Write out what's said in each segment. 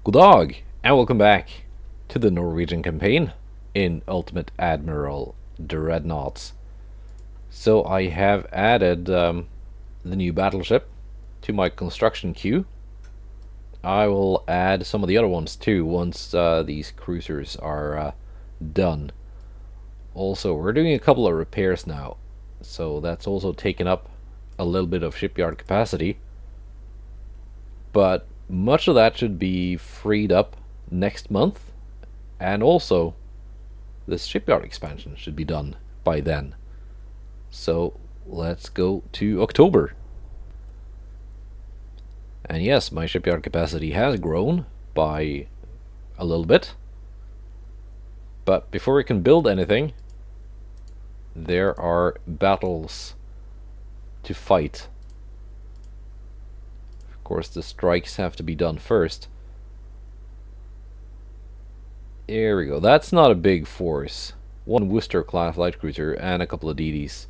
Good dog, and welcome back to the Norwegian campaign in Ultimate Admiral Dreadnoughts. So I have added the new battleship to my construction queue. I will add some of the other ones too once these cruisers are done. Also, we're doing a couple of repairs now, so that's also taken up a little bit of shipyard capacity. But much of that should be freed up next month, and also this shipyard expansion should be done by then. So let's go to October. And yes, my shipyard capacity has grown by a little bit, but before we can build anything, there are battles to fight. Of course, the strikes have to be done first. There we go. That's not a big force. One Worcester class light cruiser and a couple of DDs.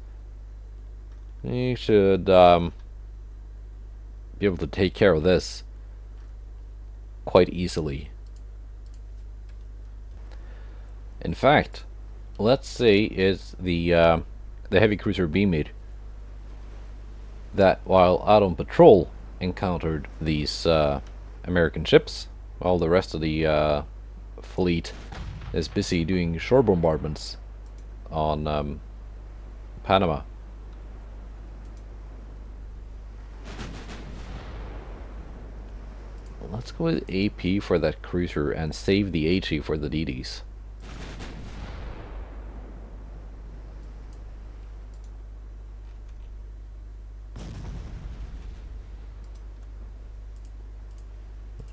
You should be able to take care of this quite easily. In fact, let's say it's the heavy cruiser B-Mid that, while out on patrol, encountered these American ships, while the rest of the fleet is busy doing shore bombardments on Panama. Let's go with AP for that cruiser and save the HE for the DDs.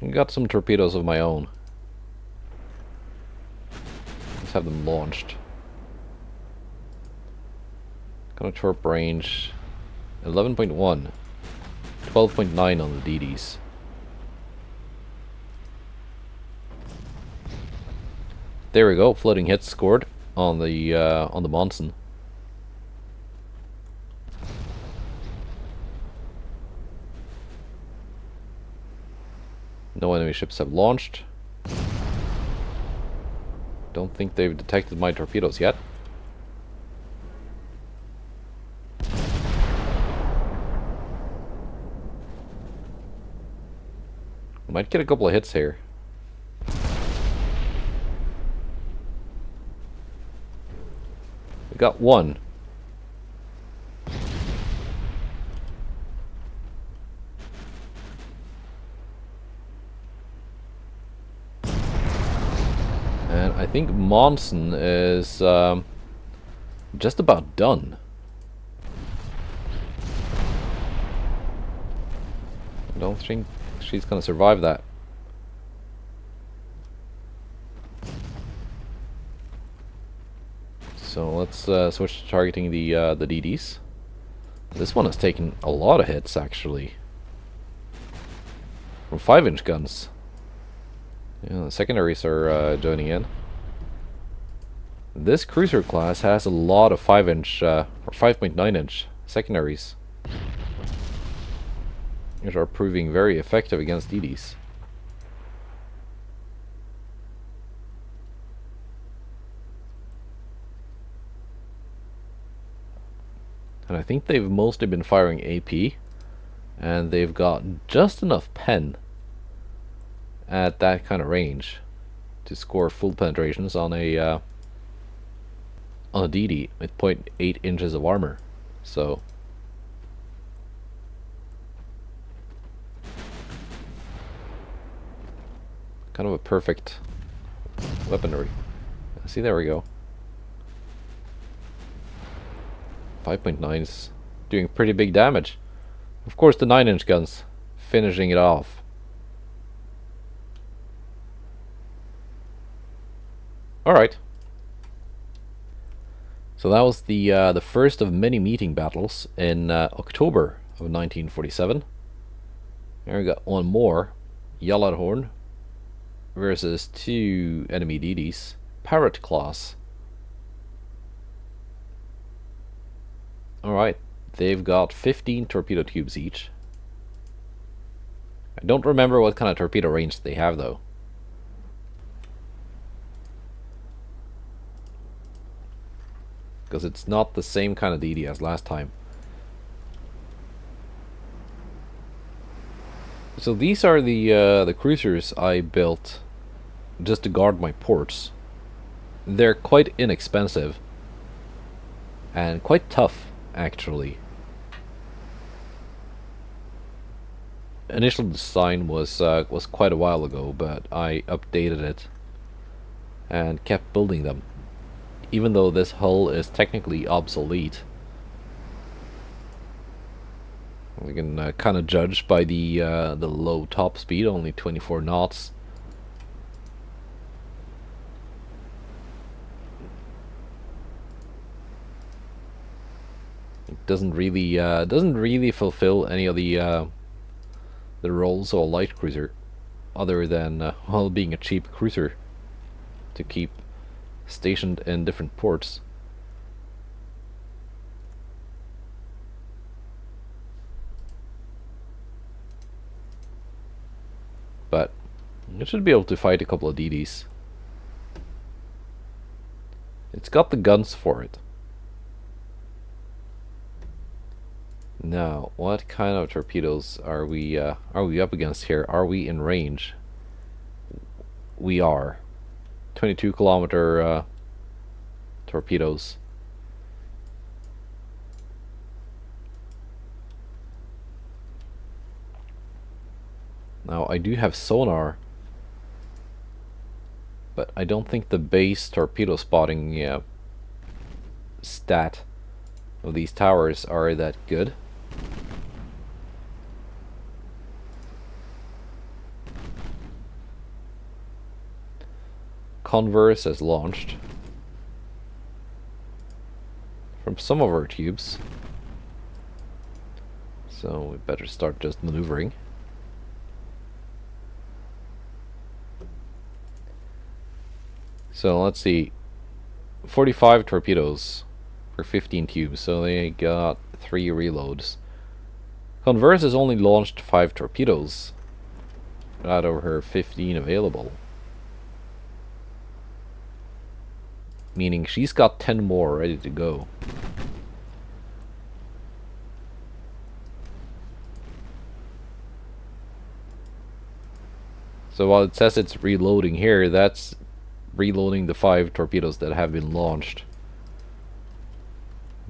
I got some torpedoes of my own. Let's have them launched. Got a torp range 11.1, 12.9 on the DDs. There we go, floating hits scored on the Monson. No enemy ships have launched. Don't think they've detected my torpedoes yet. Might get a couple of hits here. We got one. And I think Monson is just about done. I don't think she's gonna survive that. So let's switch to targeting the DDs. This one has taken a lot of hits actually from 5-inch guns. Yeah, the secondaries are joining in. This cruiser class has a lot of 5-inch or 5.9-inch secondaries, which are proving very effective against DDs. And I think they've mostly been firing AP, and they've got just enough pen at that kind of range to score full penetrations on a DD with 0.8 inches of armor. So kind of a perfect weaponry. See, there we go. 5.9 is doing pretty big damage. Of course, the 9-inch guns finishing it off. Alright. So that was the first of many meeting battles in October of 1947. Here we got one more. Gjallarhorn versus 2 enemy DDs. Parrot class. Alright, they've got 15 torpedo tubes each. I don't remember what kind of torpedo range they have though. because it's not the same kind of DD as last time. So these are the cruisers I built just to guard my ports. They're quite inexpensive and quite tough, actually. Initial design was quite a while ago, but I updated it and kept building them, even though this hull is technically obsolete. We can kind of judge by the low top speed, only 24 knots. It doesn't really fulfill any of the roles of a light cruiser, other than well, being a cheap cruiser to keep stationed in different ports. But it should be able to fight a couple of DDs. It's got the guns for it. Now, what kind of torpedoes are we up against here? Are we in range? We are. 22-kilometer torpedoes. Now, I do have sonar, but I don't think the base torpedo spotting stat of these towers are that good. Convoy has launched from some of our tubes, so we better start just maneuvering. So let's see, 45 torpedoes for 15 tubes, so they got 3 reloads. Convoy has only launched 5 torpedoes out of her 15 available, meaning she's got 10 more ready to go. So while it says it's reloading here, that's reloading the 5 torpedoes that have been launched.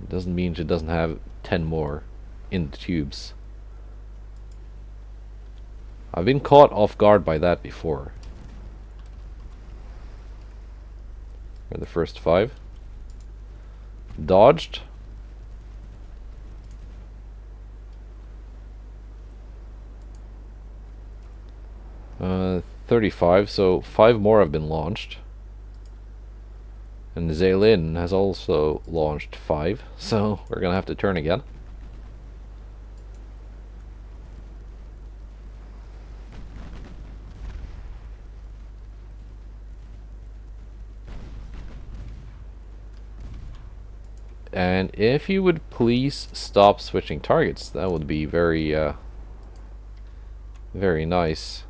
It doesn't mean she doesn't have 10 more in the tubes. I've been caught off guard by that before. For the first 5. Dodged. Uh, 35, so 5 more have been launched. And Zaylin has also launched 5, so we're gonna have to turn again. And if you would please stop switching targets, that would be very, very nice.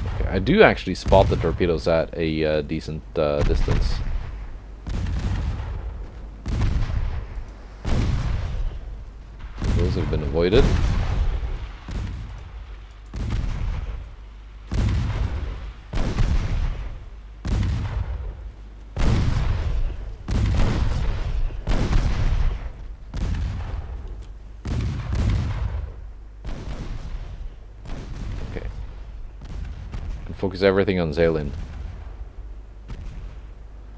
Okay, I do actually spot the torpedoes at a decent distance. Those have been avoided. Okay. And focus everything on Zaylin,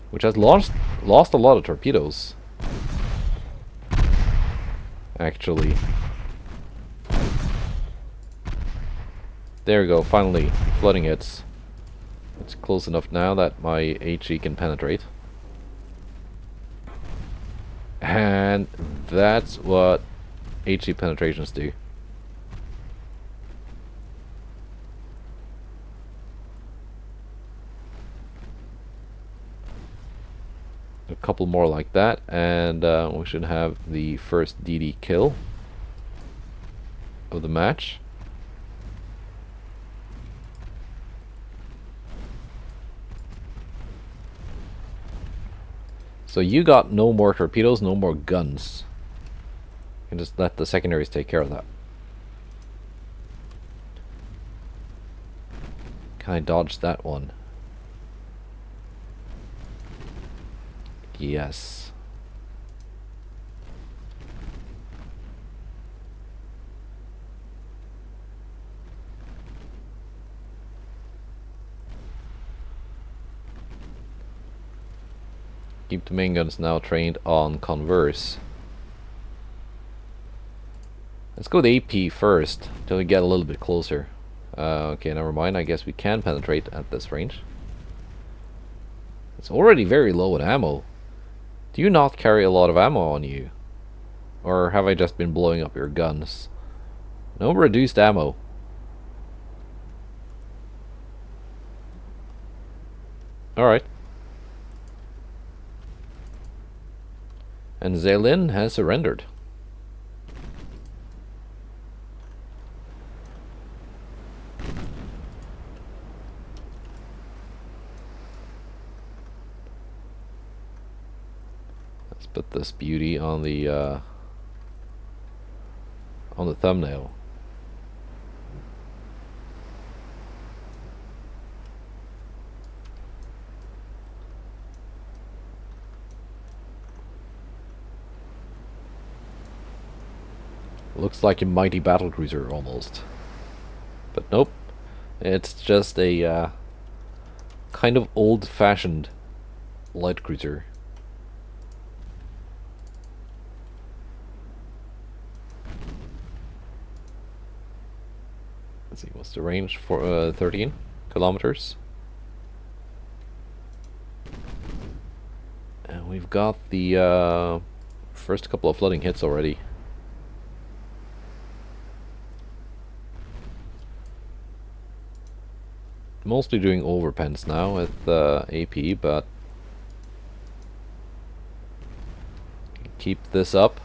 which has lost a lot of torpedoes. Actually, there we go, finally flooding hits. It's close enough now that my HE can penetrate, and that's what HE penetrations do. a couple more like that, and we should have the first DD kill of the match. So you got no more torpedoes, no more guns. You can just let the secondaries take care of that. Can I dodge that one? Yes. Keep the main guns now trained on converse. Let's go to AP first, till we get a little bit closer. Okay, never mind. I guess we can penetrate at this range. It's already very low in ammo. Do you not carry a lot of ammo on you? Or have I just been blowing up your guns? No reduced ammo. Alright. And Zelin has surrendered. Let's put this beauty on the thumbnail. Looks like a mighty battlecruiser almost. But nope. It's just a kind of old-fashioned light cruiser. Let's see, what's the range for 13 kilometers? And we've got the first couple of flooding hits already. Mostly doing overpens now with AP, but keep this up.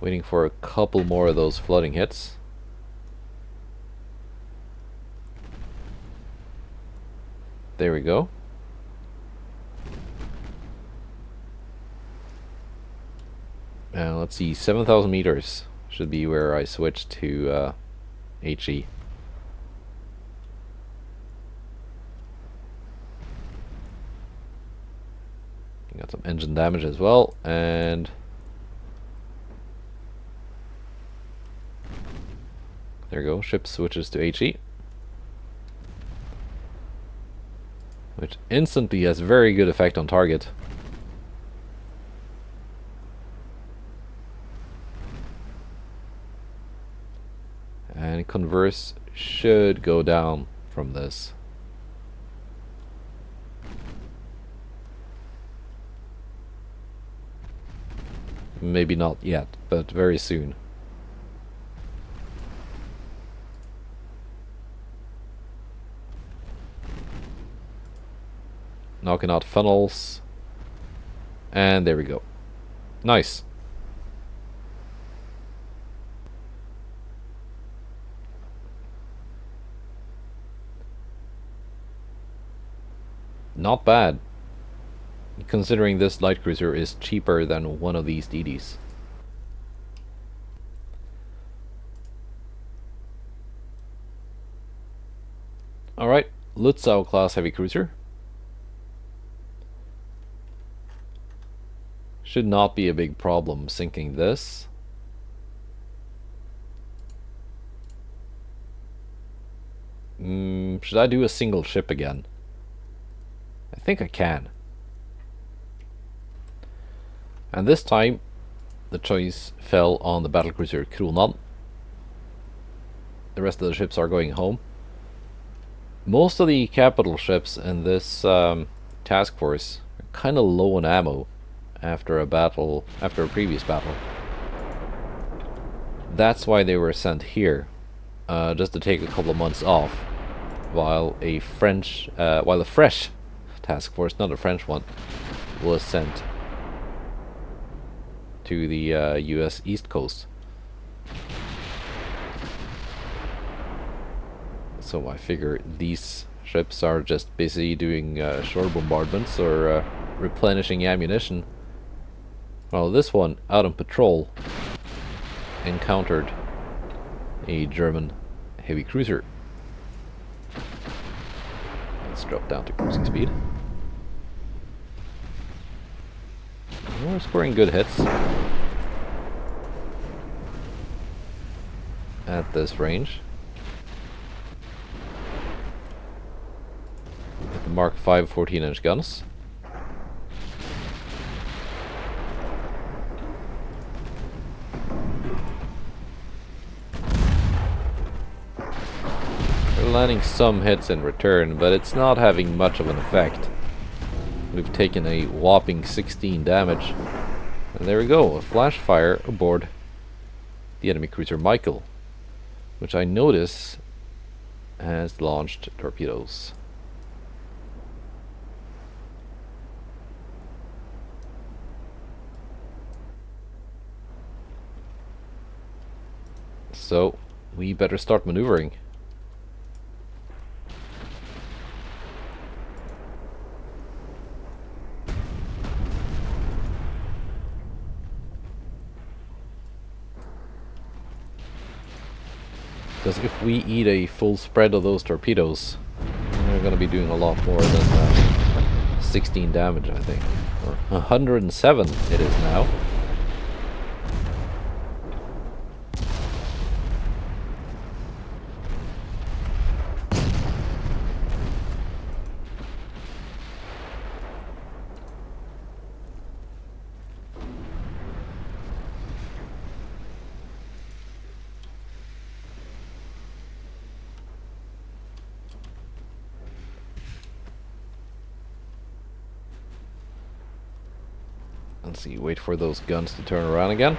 Waiting for a couple more of those flooding hits. There we go. Now let's see, 7,000 meters should be where I switch to HE. Got some engine damage as well, and there you go, ship switches to HE, which instantly has very good effect on target. And converse should go down from this. Maybe not yet, but very soon. Knocking out funnels. And there we go. Nice. Not bad, considering this light cruiser is cheaper than one of these DDs. Alright, Lutzow class heavy cruiser. Should not be a big problem sinking this. Should I do a single ship again? I think I can. And this time the choice fell on the battlecruiser Kronan. The rest of the ships are going home. Most of the capital ships in this task force are kind of low on ammo after a previous battle. That's why they were sent here, just to take a couple of months off, while a fresh task force, not a French one, was sent to the US East Coast. So I figure these ships are just busy doing shore bombardments or replenishing ammunition. Well, this one, out on patrol, encountered a German heavy cruiser. Let's drop down to cruising speed. We're scoring good hits at this range. With the Mark V 14-inch guns. We're landing some hits in return, but it's not having much of an effect. We've taken a whopping 16 damage. And there we go, a flash fire aboard the enemy cruiser Michael, which I notice has launched torpedoes. So we better start maneuvering. Because if we eat a full spread of those torpedoes, we're going to be doing a lot more than 16 damage, I think. Or 107 it is now. Let's see, wait for those guns to turn around again.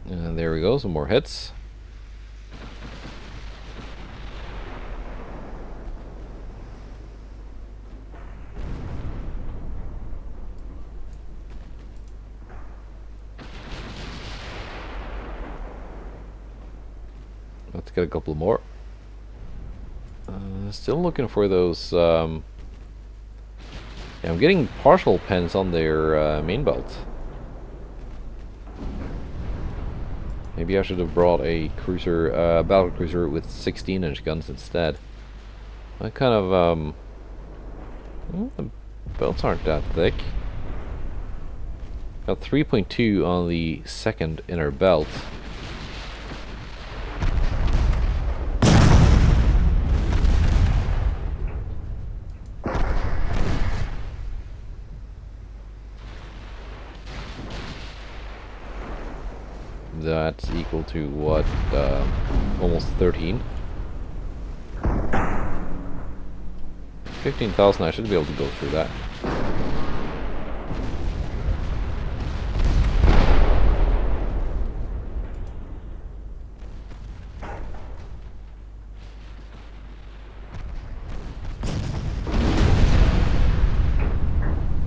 And there we go, some more hits. Let's get a couple more. Still looking for those. Yeah, I'm getting partial pens on their main belt. Maybe I should have brought a cruiser, battle cruiser with 16-inch guns instead. I kind of well, the belts aren't that thick. Got 3.2 on the second inner belt. That's equal to what, almost 13. 15,000, I should be able to go through that.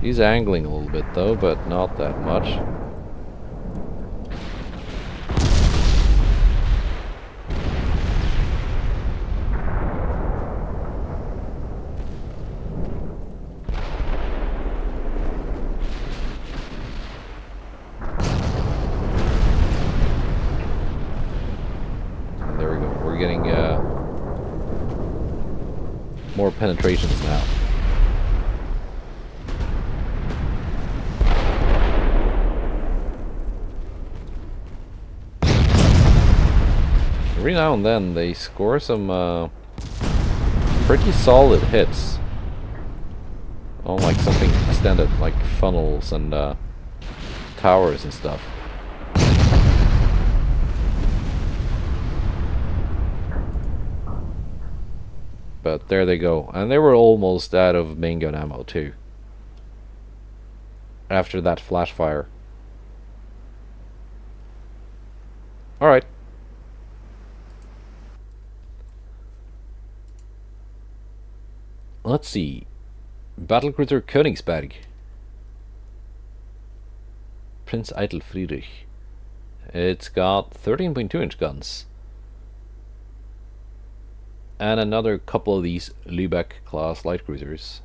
He's angling a little bit though, but not that much. There we go. We're getting more penetrations now. Every now and then they score some pretty solid hits on like something extended, like funnels and towers and stuff. But there they go, and they were almost out of main gun ammo too. after that flash fire. Alright. Let's see. Battlecruiser Königsberg. Prince Eitel Friedrich. It's got 13.2-inch guns. And another couple of these Lübeck class light cruisers,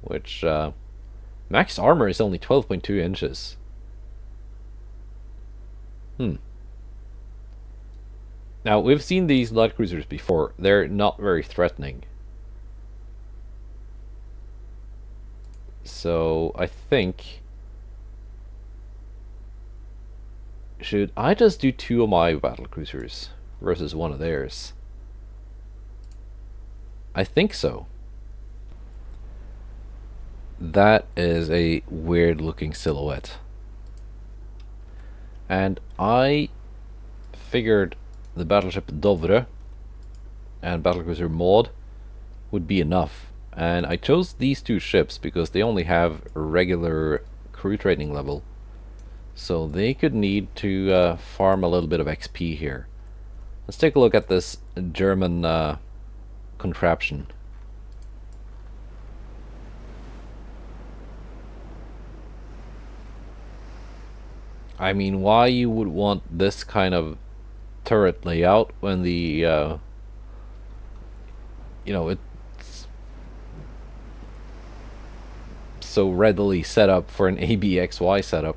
which max armor is only 12.2 inches. Now, we've seen these light cruisers before. They're not very threatening. So, I think... should I just do 2 of my battlecruisers versus 1 of theirs? I think so. That is a weird looking silhouette. And I figured the battleship Dovre and battlecruiser Maud would be enough. And I chose these 2 ships because they only have a regular crew training level. So they could need to farm a little bit of XP here. Let's take a look at this German contraption. I mean, why you would want this kind of turret layout when the you know, it's so readily set up for an ABXY setup,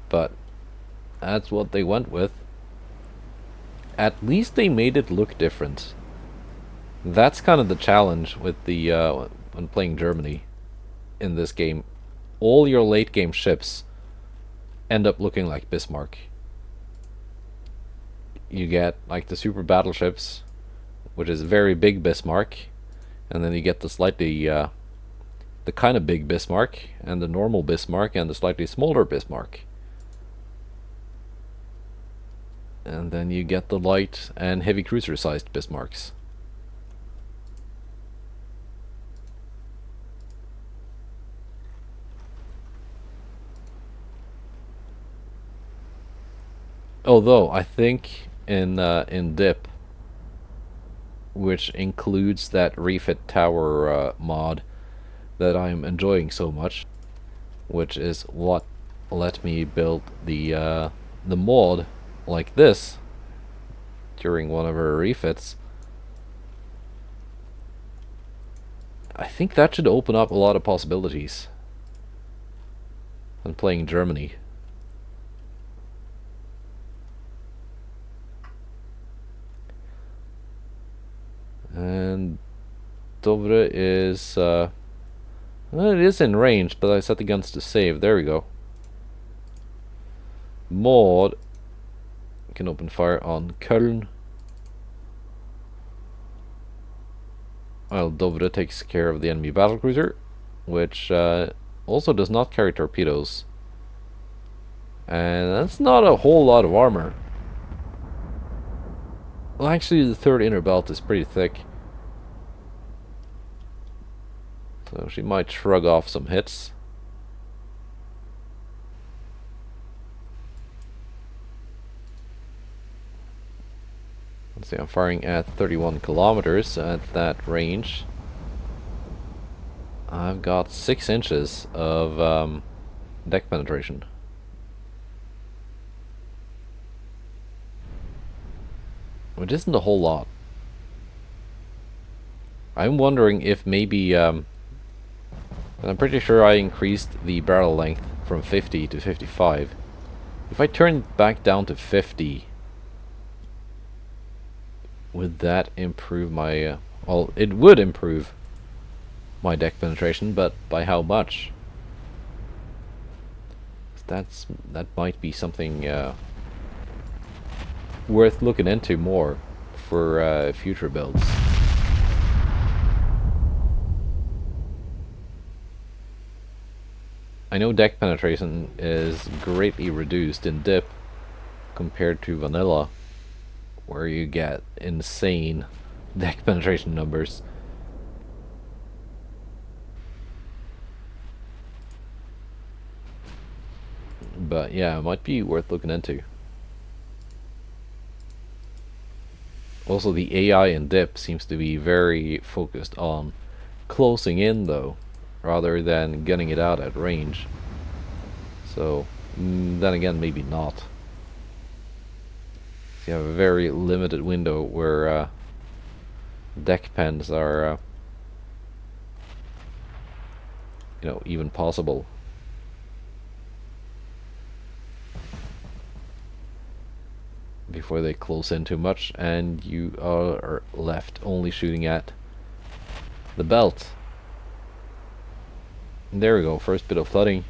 but that's what they went with. At least they made it look different. That's kind of the challenge with the when playing Germany in this game. All your late game ships end up looking like Bismarck. You get like the super battleships, which is very big Bismarck, and then you get the slightly the kind of big Bismarck, and the normal Bismarck, and the slightly smaller Bismarck. And then you get the light and heavy cruiser sized Bismarcks. Although I think in DIP, which includes that refit tower mod that I'm enjoying so much, which is what let me build the mod like this during one of her refits. I think that should open up a lot of possibilities when playing Germany. And Dovre is well, it is in range, but I set the guns to save. There we go. Maud can open fire on Köln, while Dovre takes care of the enemy battlecruiser, which also does not carry torpedoes. And that's not a whole lot of armor. Well, actually, the third inner belt is pretty thick, so she might shrug off some hits. Let's see, I'm firing at 31 kilometers at that range. I've got 6 inches of deck penetration. Which isn't a whole lot. I'm wondering if maybe I'm pretty sure I increased the barrel length from 50 to 55. If I turn it back down to 50, would that improve my well, it would improve my deck penetration, but by how much? That might be something worth looking into more for future builds. I know deck penetration is greatly reduced in DIP compared to vanilla, where you get insane deck penetration numbers. But yeah, it might be worth looking into. Also, the AI in dip seems to be very focused on closing in though, rather than getting it out at range. So, then again, maybe not. You have a very limited window where deck pens are, even possible. Before they close in too much, and you are left only shooting at the belt. And there we go, first bit of flooding.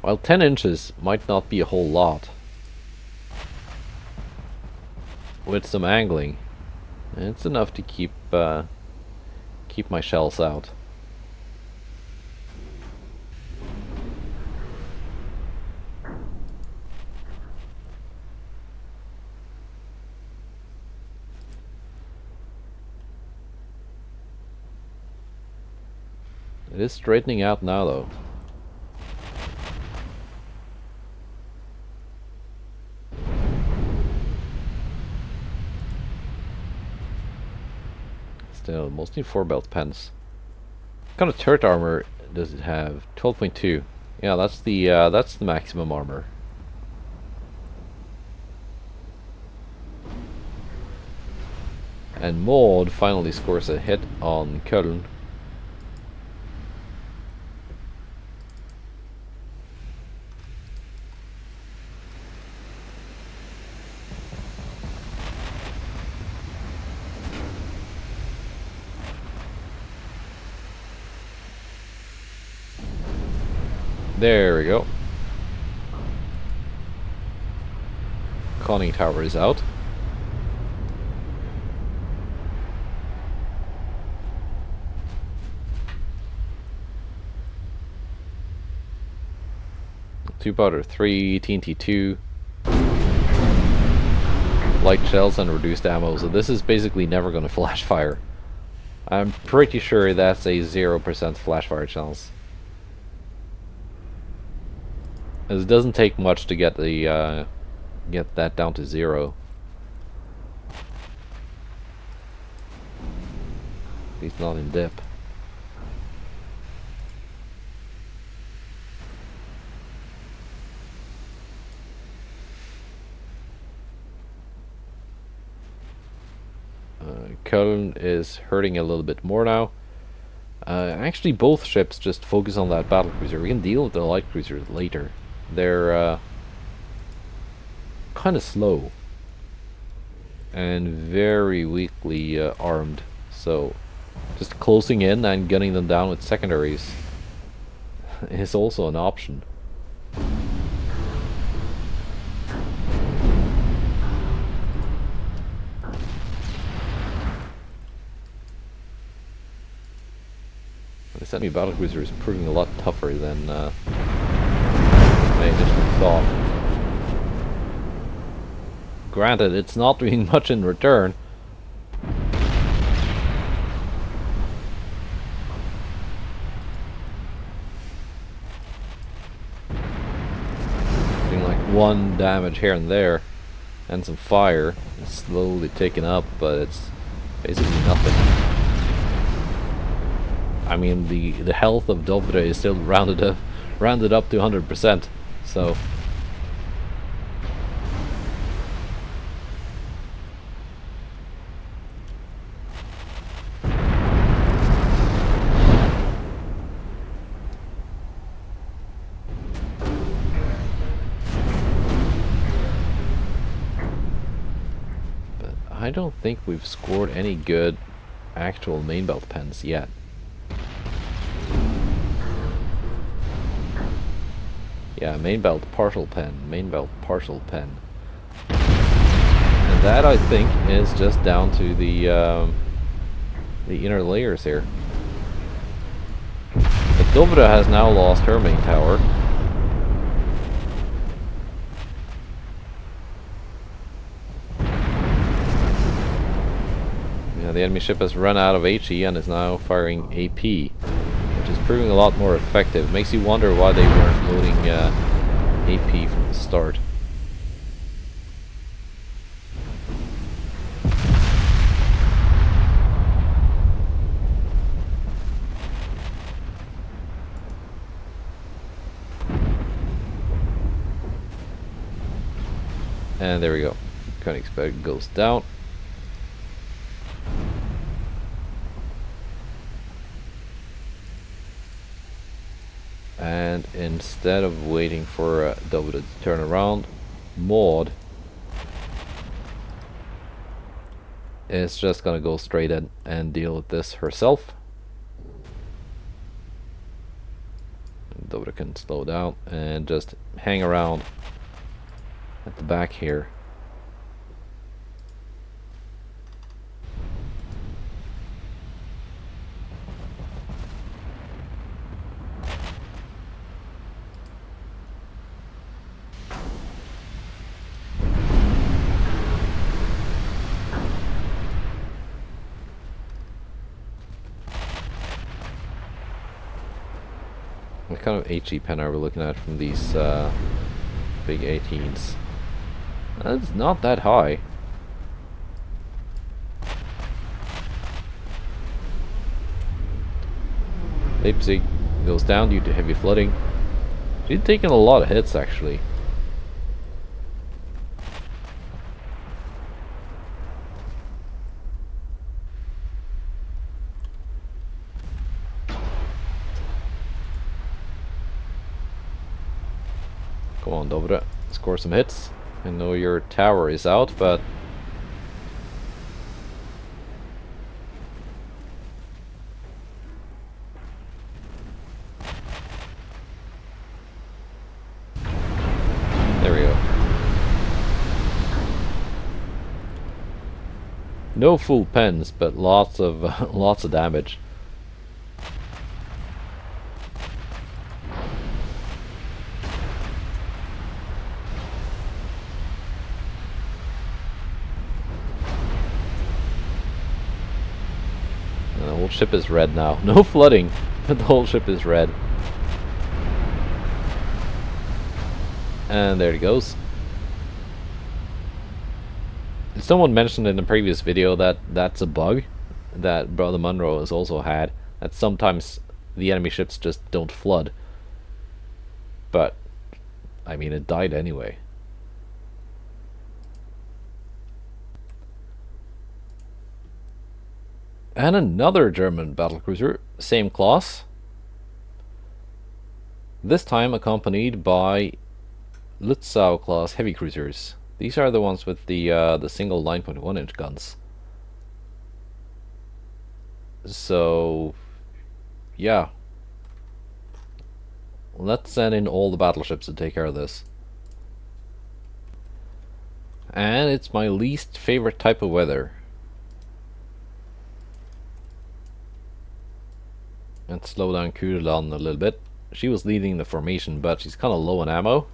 While 10 inches might not be a whole lot, with some angling, it's enough to keep my shells out. It is straightening out now though. Still, mostly 4 belt pens. What kind of turret armor does it have? 12.2. Yeah, that's the maximum armor. And Maud finally scores a hit on Köln. There we go. Conning tower is out. Two powder 3, TNT 2, light shells and reduced ammo, so this is basically never going to flash fire. I'm pretty sure that's a 0% flash fire chance. It doesn't take much to get the get that down to 0. He's not in dip. Köln is hurting a little bit more now. Actually, both ships just focus on that battle cruiser. We can deal with the light cruisers later. They're kind of slow and very weakly armed, so just closing in and gunning them down with secondaries is also an option. The enemy battlecruiser is proving a lot tougher than I initially thought. Granted, it's not doing much in return. Doing like 1 damage here and there, and some fire. It's slowly ticking up, but it's basically nothing. I mean, the health of Dovre is still rounded up to 100%. So but I don't think we've scored any good actual main belt pens yet. Yeah, main belt partial pen, main belt partial pen. And that, I think, is just down to the inner layers here. But Dovre has now lost her main tower. Yeah, the enemy ship has run out of HE and is now firing AP, which which is proving a lot more effective. Makes you wonder why they weren't loading AP from the start. And there we go. Königsberg goes down. And instead of waiting for David to turn around, Maud is just gonna go straight in and deal with this herself. David can slow down and just hang around at the back here. What kind of HE pen are we looking at from these big 18s? That's not that high. Leipzig goes down due to heavy flooding. She's taking a lot of hits actually. Come on, Dobre, score some hits. I know your tower is out, but there we go. No full pens, but lots of lots of damage. The whole ship is red now. No flooding, but the whole ship is red. And there it goes. Someone mentioned in the previous video that that's a bug that Brother Munro has also had. That sometimes the enemy ships just don't flood. But, I mean, it died anyway. And another German battlecruiser, same class. This time accompanied by Lützow class heavy cruisers. These are the ones with the single 9.1 inch guns. So, yeah. Let's send in all the battleships to take care of this. And it's my least favorite type of weather. Let's slow down Kudelan a little bit. She was leading the formation, but she's kind of low on ammo.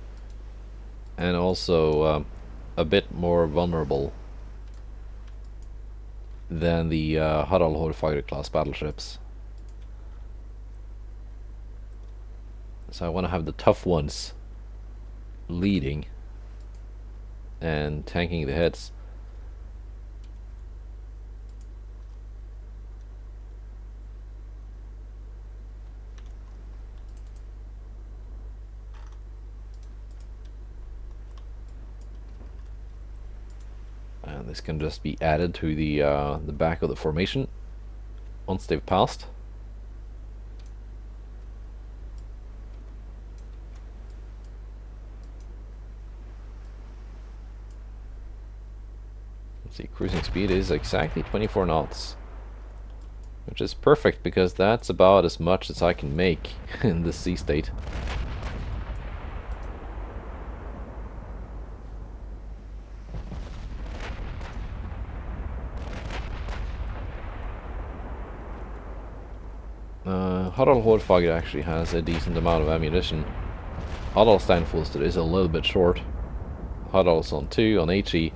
And also a bit more vulnerable than the Harald Hårfagre class battleships. So I want to have the tough ones leading and tanking the hits. And this can just be added to the back of the formation once they've passed. Let's see, cruising speed is exactly 24 knots, which is perfect because that's about as much as I can make in this sea state. Harald Hårfagre actually has a decent amount of ammunition. Harald Steinfulster is a little bit short. Harald's on 2 on HE.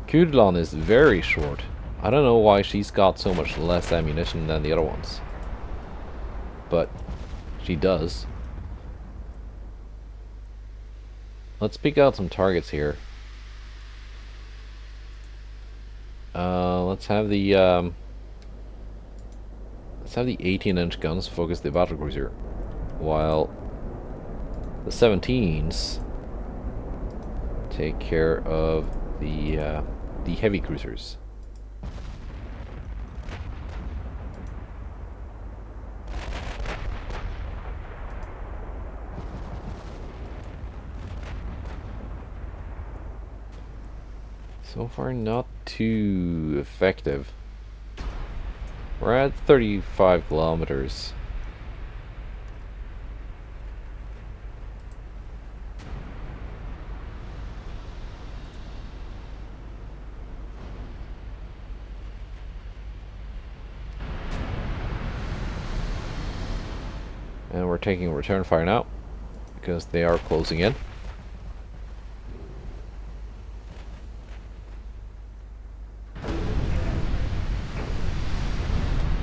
Kudelan is very short. I don't know why she's got so much less ammunition than the other ones. But She does. Let's pick out some targets here. Let's have the 18-inch guns focus the battlecruiser, while the 17s take care of the heavy cruisers. So far, not too effective. We're at 35 kilometers. And we're taking return fire now, because they are closing in.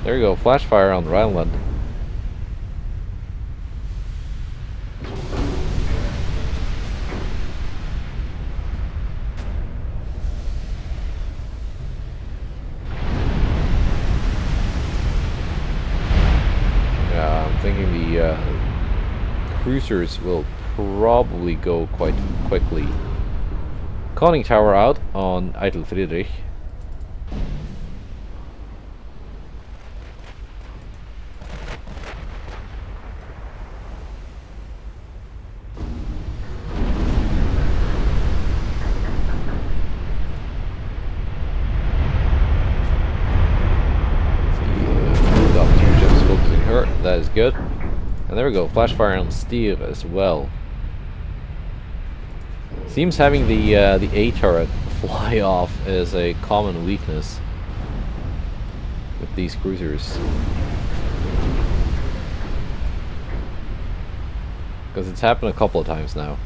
There you go, flash fire on the Rhineland. Yeah, I'm thinking the cruisers will probably go quite quickly. Conning tower out on Eitel Friedrich. That is good. And there we go, flash fire on Stier as well. Seems having the A turret fly off is a common weakness with these cruisers, because it's happened a couple of times now.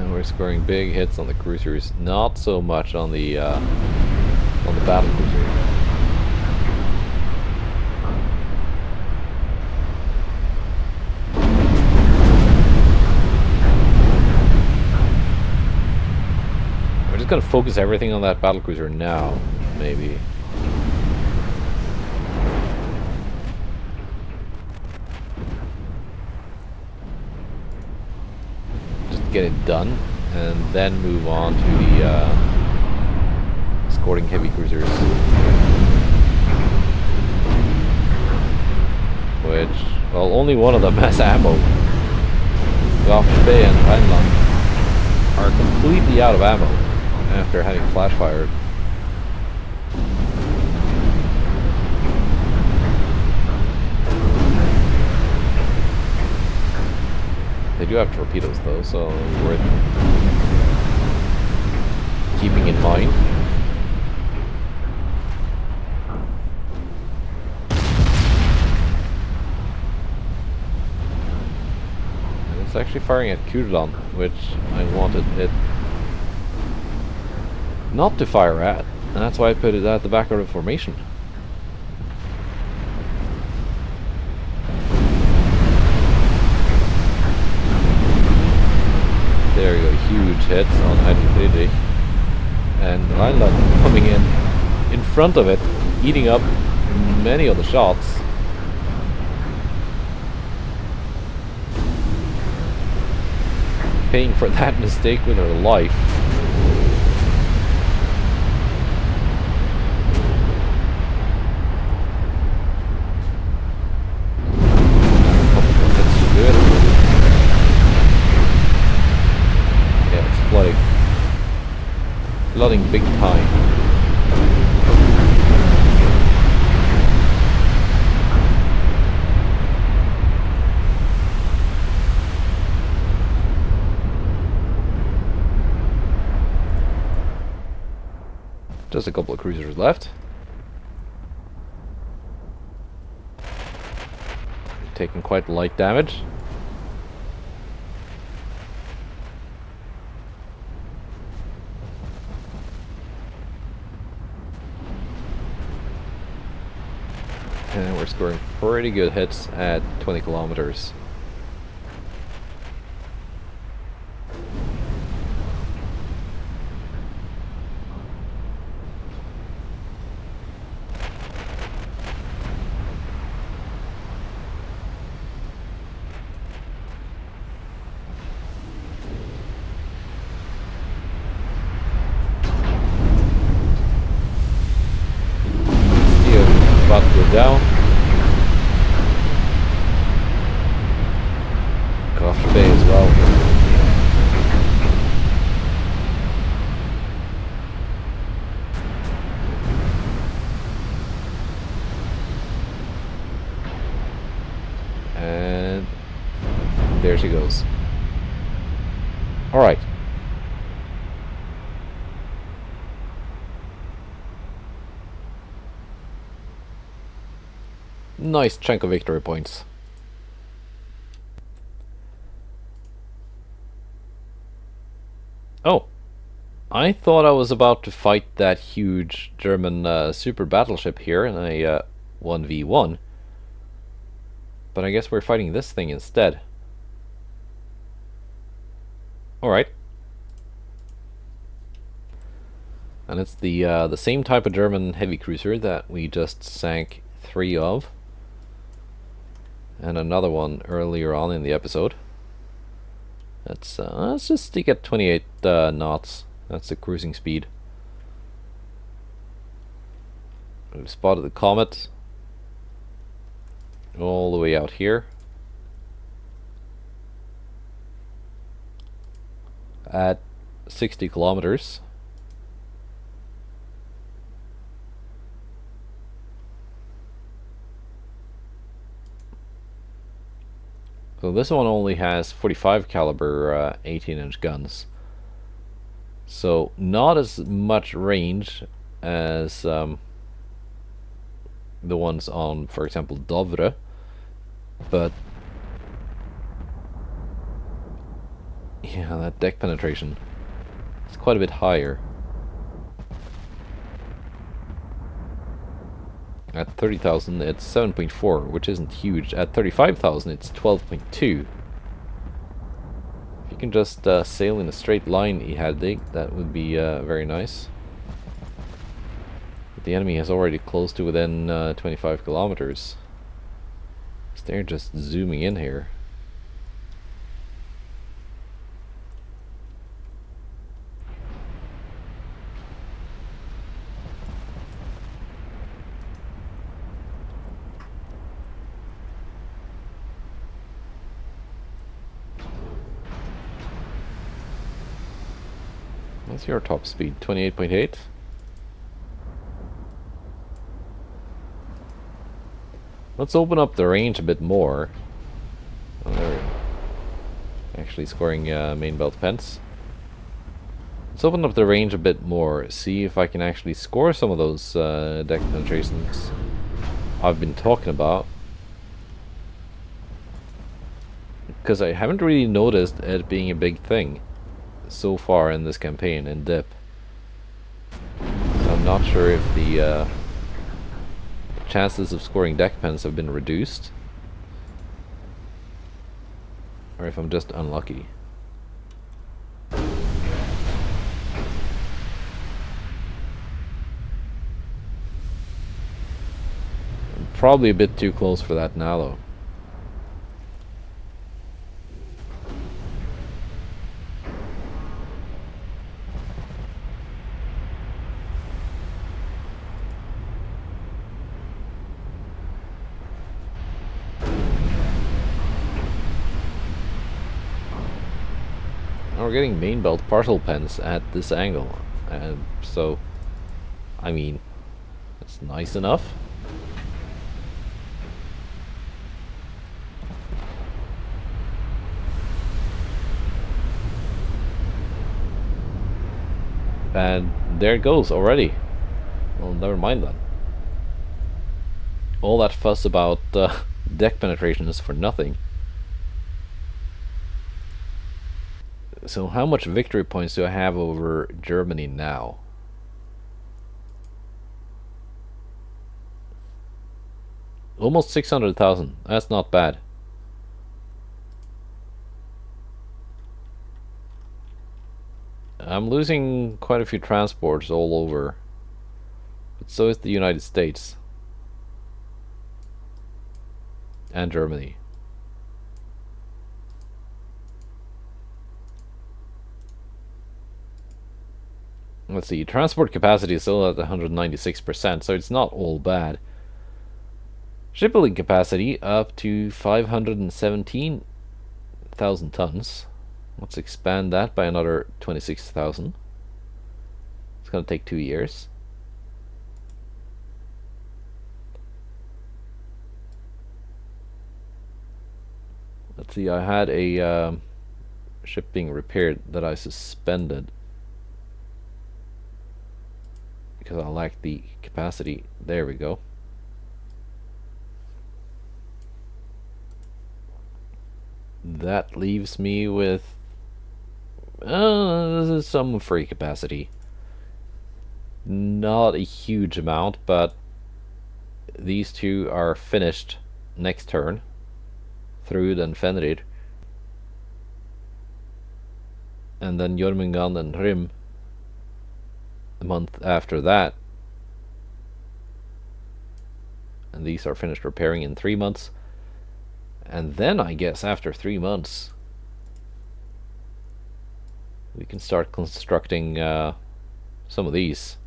We're scoring big hits on the cruisers, not so much on the battle cruiser. We're just gonna focus everything on that battle cruiser now, maybe. Get it done, and then move on to the escorting heavy cruisers, which, well, only one of them has ammo. Bay and Rhineland are completely out of ammo after having flash fired. They do have torpedoes though, so worth keeping in mind. And it's actually firing at Kudlan, which I wanted it not to fire at, and that's why I put it at the back of the formation. There you go, huge hits on Eitel Friedrich. And Rhineland coming in front of it, eating up many of the shots. Paying for that mistake with her life. Flooding big time. Just a couple of cruisers left. Taking quite light damage. And we're scoring pretty good hits at 20 kilometers. About to go down. Gosh, Bay as well. And there she goes. Alright. Nice chunk of victory points. Oh, I thought I was about to fight that huge German super battleship here in a 1v1. But I guess we're fighting this thing instead. Alright. And it's the same type of German heavy cruiser that we just sank 3 of. And another one earlier on in the episode. Let's just stick at 28 knots. That's the cruising speed. We've spotted the comet all the way out here at 60 kilometers. So this one only has 45 caliber 18-inch guns. So not as much range as the ones on, for example, Dovre, but yeah, that deck penetration is quite a bit higher. At 30,000 it's 7.4, which isn't huge. At 35,000 it's 12.2. If you can just sail in a straight line, UAD, that would be very nice. But the enemy has already closed to within 25 kilometers. So they're just zooming in here. What's your top speed? 28.8? Let's open up the range a bit more. Oh, they're actually scoring main belt pence. Let's open up the range a bit more, see if I can actually score some of those deck penetrations I've been talking about. Because I haven't really noticed it being a big thing so far in this campaign in dip. So I'm not sure if the chances of scoring deck pens have been reduced, or if I'm just unlucky. I'm probably a bit too close for that now though. We're getting main belt partial pens at this angle, and so I mean, it's nice enough. And there it goes already. Well, never mind then. All that fuss about deck penetration is for nothing. So how much victory points do I have over Germany now? Almost 600,000. That's not bad. I'm losing quite a few transports all over. But so is the United States. And Germany. Let's see, transport capacity is still at 196%, so it's not all bad. Shipbuilding capacity up to 517,000 tons. Let's expand that by another 26,000. It's going to take 2 years. Let's see, I had a ship being repaired that I suspended because I lacked the capacity. There we go. That leaves me with some free capacity. Not a huge amount, but these two are finished next turn. Thrud and Fenrir. And then Jormungand and Hrym the month after that. And these are finished repairing in 3 months. And then I guess after 3 months we can start constructing some of these.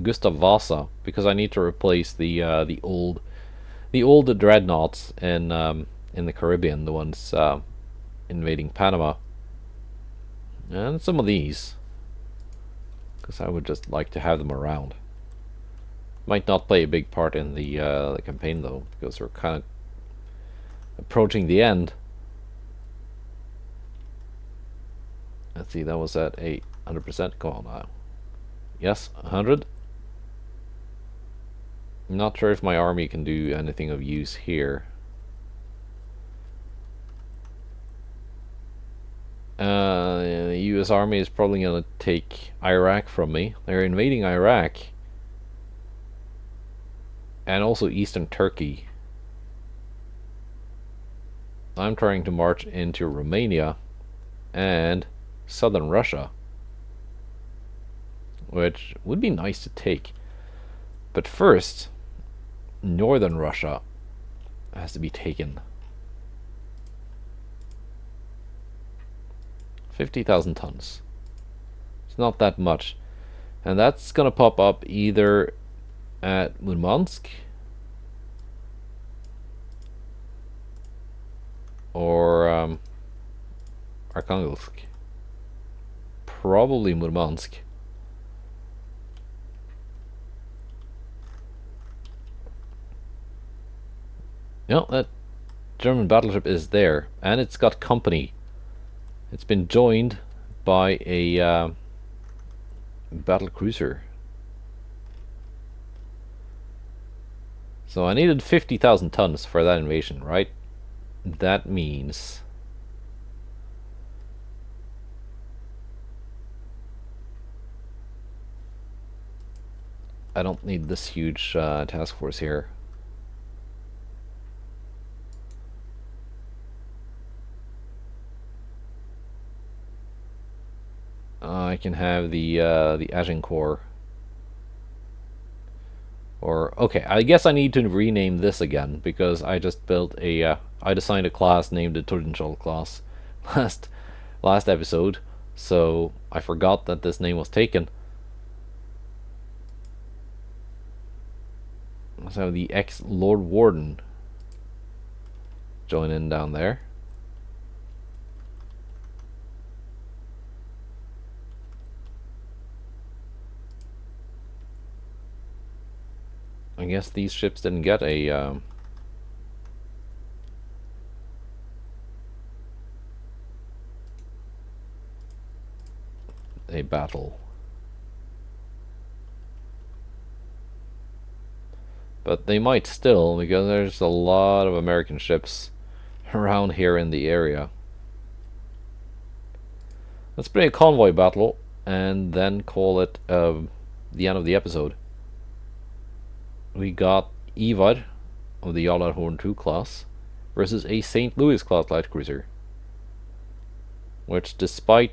Gustav Vasa, because I need to replace the old dreadnoughts in the Caribbean, the ones invading Panama, and some of these, because I would just like to have them around. Might not play a big part in the campaign though, because we're kind of approaching the end. Let's see, that was at 100%. Come on now. Yes, 100. I'm not sure if my army can do anything of use here. The US Army is probably going to take Iraq from me. They're invading Iraq. And also eastern Turkey. I'm trying to march into Romania and southern Russia, which would be nice to take. But first, northern Russia has to be taken. 50,000 tons. It's not that much. And that's gonna pop up either at Murmansk or Arkhangelsk. Probably Murmansk. No, that German battleship is there, and it's got company. It's been joined by a battle cruiser. So I needed 50,000 tons for that invasion, right? That means I don't need this huge task force here. I can have the Agincourt. Or okay, I guess I need to rename this again because I just built a I assigned a class named the Tordenskjold class last episode, so I forgot that this name was taken. Let's have the ex-Lord Warden join in down there. I guess these ships didn't get a battle. But they might still, because there's a lot of American ships around here in the area. Let's play a convoy battle and then call it the end of the episode. We got Ivar of the Jarl 2 class versus a St. Louis class light cruiser, which, despite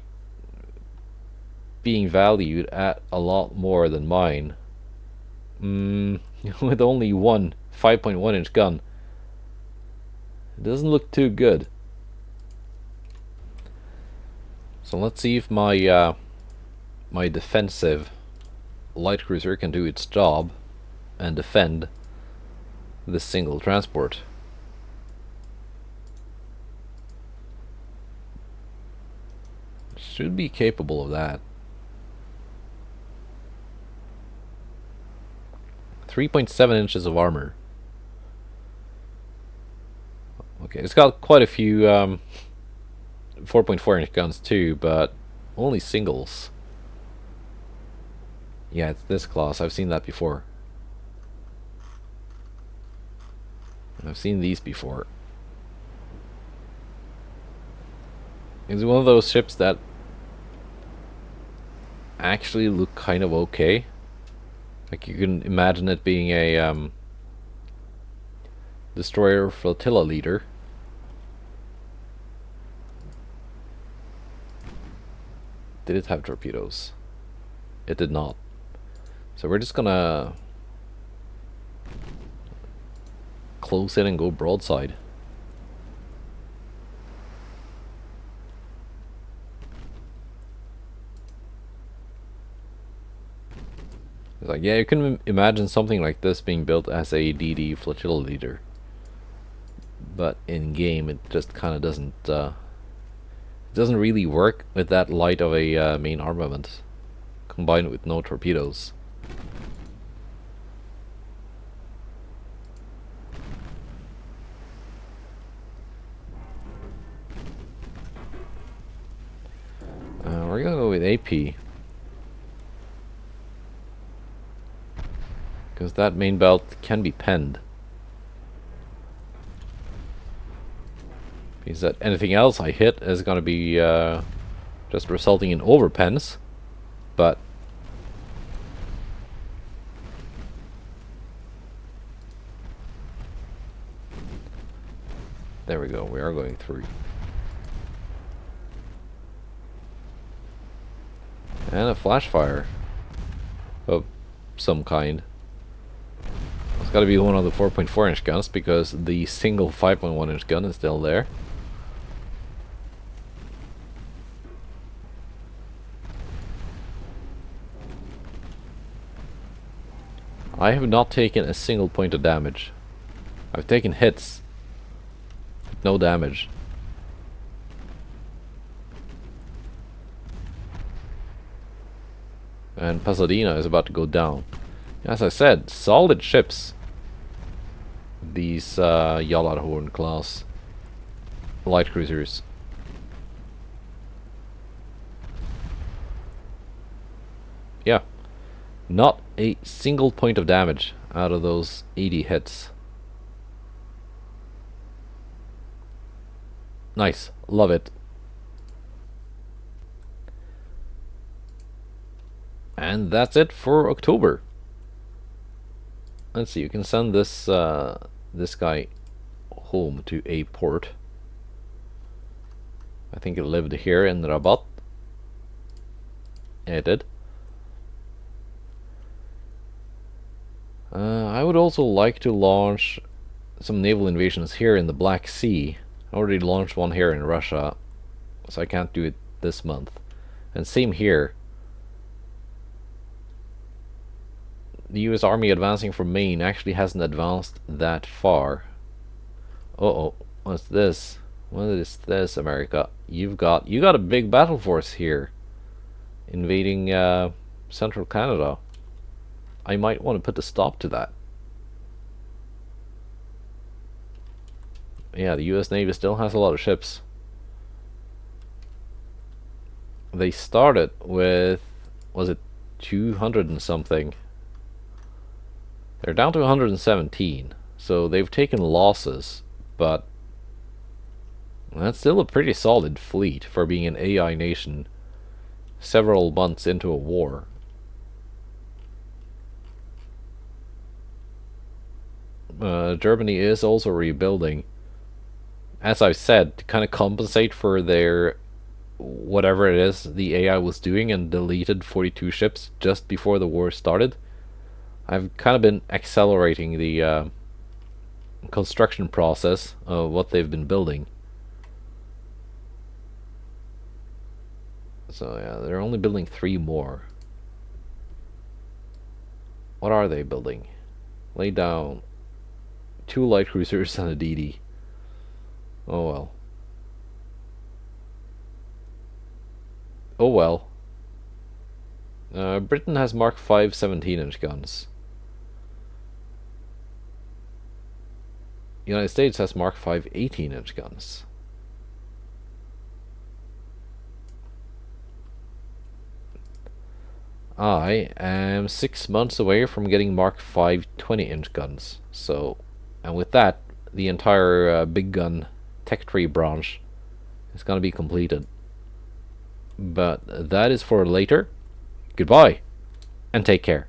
being valued at a lot more than mine, with only one 5.1 inch gun, it doesn't look too good. So let's see if my my defensive light cruiser can do its job and defend this single transport. Should be capable of that. 3.7 inches of armor. Okay, it's got quite a few 4.4 inch guns too, but only singles. Yeah, it's this class. I've seen that before. I've seen these before. It's one of those ships that actually look kind of okay. Like, you can imagine it being a destroyer flotilla leader. Did it have torpedoes? It did not. So we're just gonna close in and go broadside. It's like, yeah, you can imagine something like this being built as a DD flotilla leader, but in game it just kind of doesn't really work with that light of a main armament, combined with no torpedoes. We're gonna go with AP, because that main belt can be penned. Means that anything else I hit is gonna be just resulting in overpens, but there we go, we are going through. And a flash fire of some kind. It's gotta be one of the 4.4 inch guns, because the single 5.1 inch gun is still there. I have not taken a single point of damage. I've taken hits, but no damage. And Pasadena is about to go down. As I said, solid ships. These Jarl class light cruisers. Yeah. Not a single point of damage out of those 80 hits. Nice. Love it. And that's it for October. Let's see, you can send this this guy home to a port. I think it lived here in Rabat. Yeah, it did. I would also like to launch some naval invasions here in the Black Sea. I already launched one here in Russia, so I can't do it this month. And same here. The US Army advancing from Maine actually hasn't advanced that far. Uh-oh, what's this? What is this, America? You got a big battle force here, invading central Canada. I might want to put a stop to that. Yeah, the US Navy still has a lot of ships. They started with, was it 200 and something? They're down to 117, so they've taken losses, but that's still a pretty solid fleet for being an AI nation several months into a war. Germany is also rebuilding. As I've said, to kind of compensate for their whatever it is the AI was doing and deleted 42 ships just before the war started. I've kind of been accelerating the construction process of what they've been building. So yeah, they're only building 3 more. What are they building? Lay down 2 light cruisers and a DD. Oh well. Oh well. Britain has Mark 5 17-inch guns. United States has Mark 5 18-inch guns. I am 6 months away from getting Mark 5 20-inch guns. So, and with that, the entire big gun tech tree branch is going to be completed. But that is for later. Goodbye, and take care.